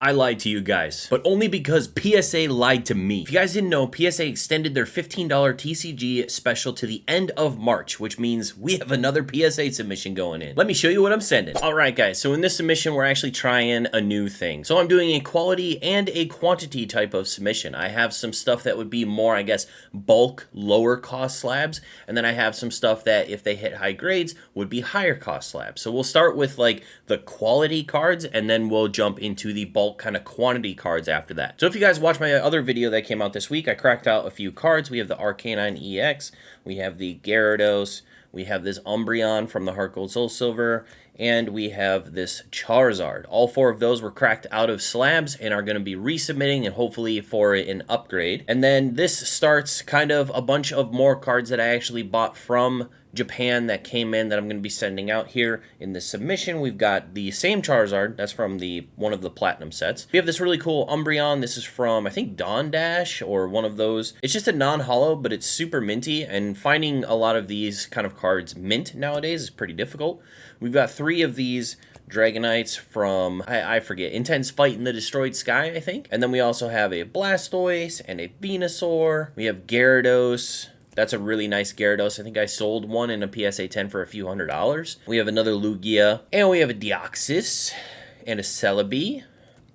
I lied to you guys, but only because PSA lied to me. If you guys didn't know, PSA extended their $15 TCG special to the end of March, which means we have another PSA submission going in. Let me show you what I'm sending. All right, guys, so in this submission, we're actually trying a new thing. So I'm doing a quality and a quantity type of submission. I have some stuff that would be more, I guess, bulk, lower cost slabs, and then I have some stuff that if they hit high grades would be higher cost slabs. So we'll start with like the quality cards, and then we'll jump into the bulk kind of quantity cards after that. So if you guys watch my other video that came out this week, I cracked out a few cards. We have the Arcanine EX, we have the Gyarados, we have this Umbreon from the Heart Gold Soul Silver, and we have this Charizard. All four of those were cracked out of slabs and are going to be resubmitting and hopefully for an upgrade. And then this starts kind of a bunch of more cards that I actually bought from Japan that came in that I'm going to be sending out here in this submission. We've got the same Charizard, that's from one of the platinum sets. We have this really cool Umbreon. This is from, I think, Dawn Dash or one of those. It's just a non-holo, but it's super minty, and finding a lot of these kind of cards mint nowadays is pretty difficult. We've got 3 of these Dragonites from, I forget, Intense Fight in the Destroyed Sky, I think. And then we also have a Blastoise and a Venusaur. We have Gyarados. That's a really nice Gyarados. I think I sold one in a PSA 10 for a few $100s. We have another Lugia, and we have a Deoxys, and a Celebi,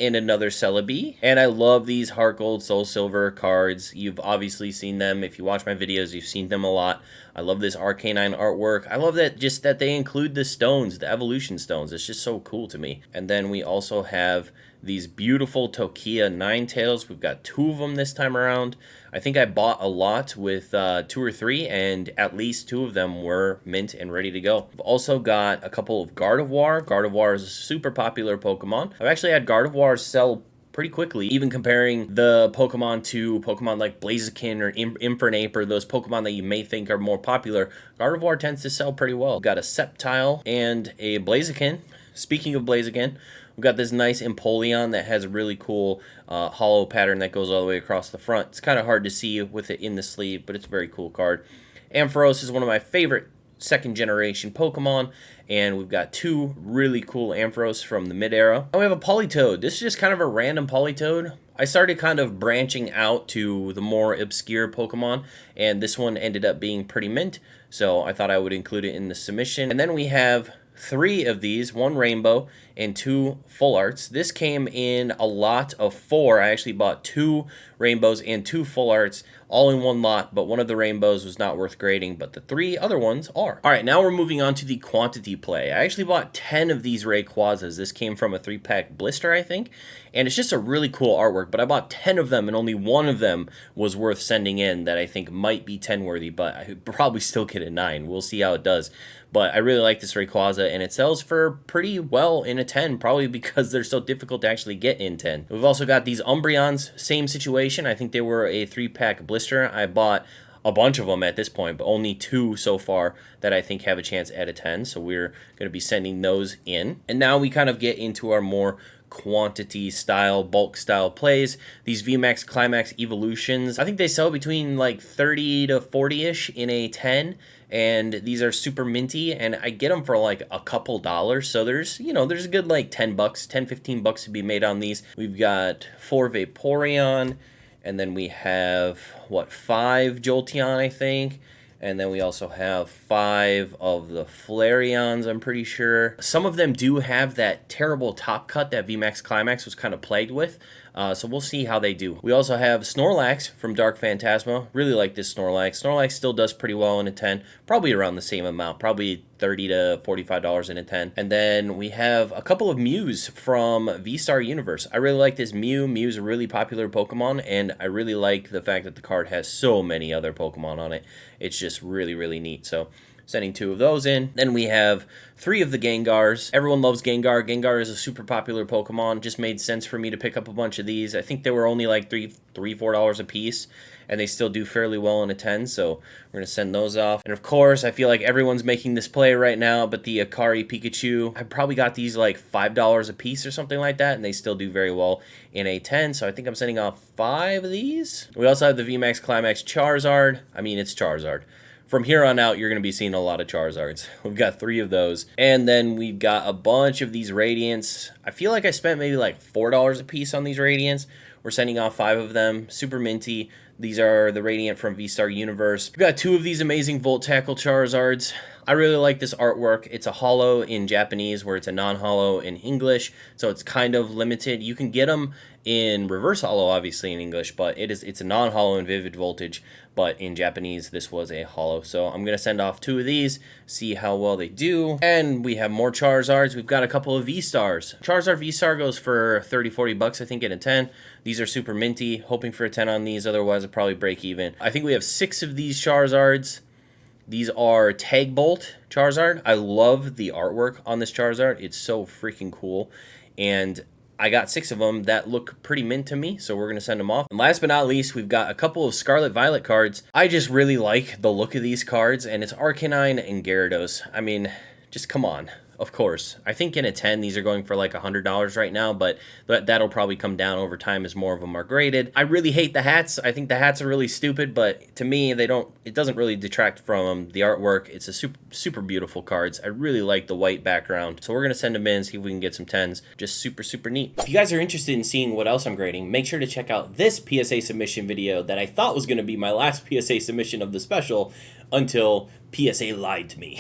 and another Celebi. And I love these Heart Gold Soul Silver cards. You've obviously seen them. If you watch my videos, you've seen them a lot. I love this Arcanine artwork. I love that just that they include the stones, the evolution stones. It's just so cool to me. And then we also have these beautiful Tokia Ninetales. We've got 2 of them this time around. I think I bought a lot with 2 or 3, and at least 2 of them were mint and ready to go. I've also got a couple of Gardevoir. Gardevoir is a super popular Pokemon. I've actually had Gardevoir sell pretty quickly, even comparing the Pokemon to Pokemon like Blaziken or Infernape, or those Pokemon that you may think are more popular. Gardevoir tends to sell pretty well. We've got a Sceptile and a Blaziken. Speaking of Blaziken, we've got this nice Empoleon that has a really cool hollow pattern that goes all the way across the front. It's kind of hard to see with it in the sleeve, but it's a very cool card. Ampharos is one of my favorite second generation Pokemon, and we've got 2 really cool Ampharos from the mid-era. And we have a Politoed. This is just kind of a random Politoed. I started kind of branching out to the more obscure Pokemon, and this one ended up being pretty mint, so I thought I would include it in the submission. And then we have 3 of these, 1 rainbow and 2 full arts. This came in a lot of 4. I actually bought 2 rainbows and 2 full arts all in one lot, but one of the rainbows was not worth grading, but the 3 other ones are. All right, now we're moving on to the quantity play. I actually bought 10 of these Rayquazas. This came from a 3-pack blister, I think, and it's just a really cool artwork, but I bought 10 of them, and only 1 of them was worth sending in that I think might be 10 worthy, but I could probably still get a 9. We'll see how it does. But I really like this Rayquaza, and it sells for pretty well in a 10, probably because they're so difficult to actually get in 10. We've also got these Umbreons, same situation. I think they were a 3-pack blister. I bought a bunch of them at this point, but only 2 so far that I think have a chance at a 10, so we're going to be sending those in. And now we kind of get into our more quantity style, bulk style plays. These VMAX Climax Evolutions, I think they sell between like 30 to 40-ish in a 10, and these are super minty, and I get them for like a couple dollars, so there's, you know, there's a good like 10 bucks, 10, 15 bucks to be made on these. We've got 4 Vaporeon, and then we have, what, 5 Jolteon, I think. And then we also have 5 of the Flareons, I'm pretty sure. Some of them do have that terrible top cut that VMAX Climax was kind of plagued with. So we'll see how they do. We also have Snorlax from Dark Phantasma. Really like this Snorlax. Snorlax still does pretty well in a 10. Probably around the same amount. Probably $30 to $45 in a 10. And then we have a couple of Mews from V-Star Universe. I really like this Mew. Mew's a really popular Pokemon, and I really like the fact that the card has so many other Pokemon on it. It's just really, really neat. So sending 2 of those in. Then we have 3 of the Gengars. Everyone loves Gengar. Gengar is a super popular Pokemon. Just made sense for me to pick up a bunch of these. I think they were only like $4 a piece, and they still do fairly well in a 10, so we're going to send those off. And of course, I feel like everyone's making this play right now, but the Akari Pikachu, I probably got these like $5 a piece or something like that, and they still do very well in a 10, so I think I'm sending off 5 of these. We also have the VMAX Climax Charizard. I mean, it's Charizard. from here on out, you're going to be seeing a lot of Charizards. We've got 3 of those. And then we've got a bunch of these Radiants. I feel like I spent maybe like $4 a piece on these Radiants. We're sending off 5 of them. Super minty. These are the Radiant from V-Star Universe. We've got 2 of these amazing Volt Tackle Charizards. I really like this artwork. It's a holo in Japanese, where it's a non-holo in English, so it's kind of limited. You can get them in reverse holo, obviously, in English, but it's a non-holo in Vivid Voltage, but in Japanese, this was a holo. So I'm going to send off 2 of these, see how well they do. And we have more Charizards. We've got a couple of V-Stars. Charizard V-Star goes for 30, 40 bucks, I think, in a 10. These are super minty, hoping for a 10 on these, otherwise I'll probably break even. I think we have 6 of these Charizards. These are Tag Bolt Charizard. I love the artwork on this Charizard. It's so freaking cool. And I got 6 of them that look pretty mint to me, so we're going to send them off. And last but not least, we've got a couple of Scarlet Violet cards. I just really like the look of these cards, and it's Arcanine and Gyarados. I mean, just come on. Of course. I think in a 10, these are going for like $100 right now, but that'll probably come down over time as more of them are graded. I really hate the hats. I think the hats are really stupid, but to me, it doesn't really detract from the artwork. It's a super beautiful cards. I really like the white background. So we're going to send them in, see if we can get some 10s. Just super neat. If you guys are interested in seeing what else I'm grading, make sure to check out this PSA submission video that I thought was going to be my last PSA submission of the special until PSA lied to me.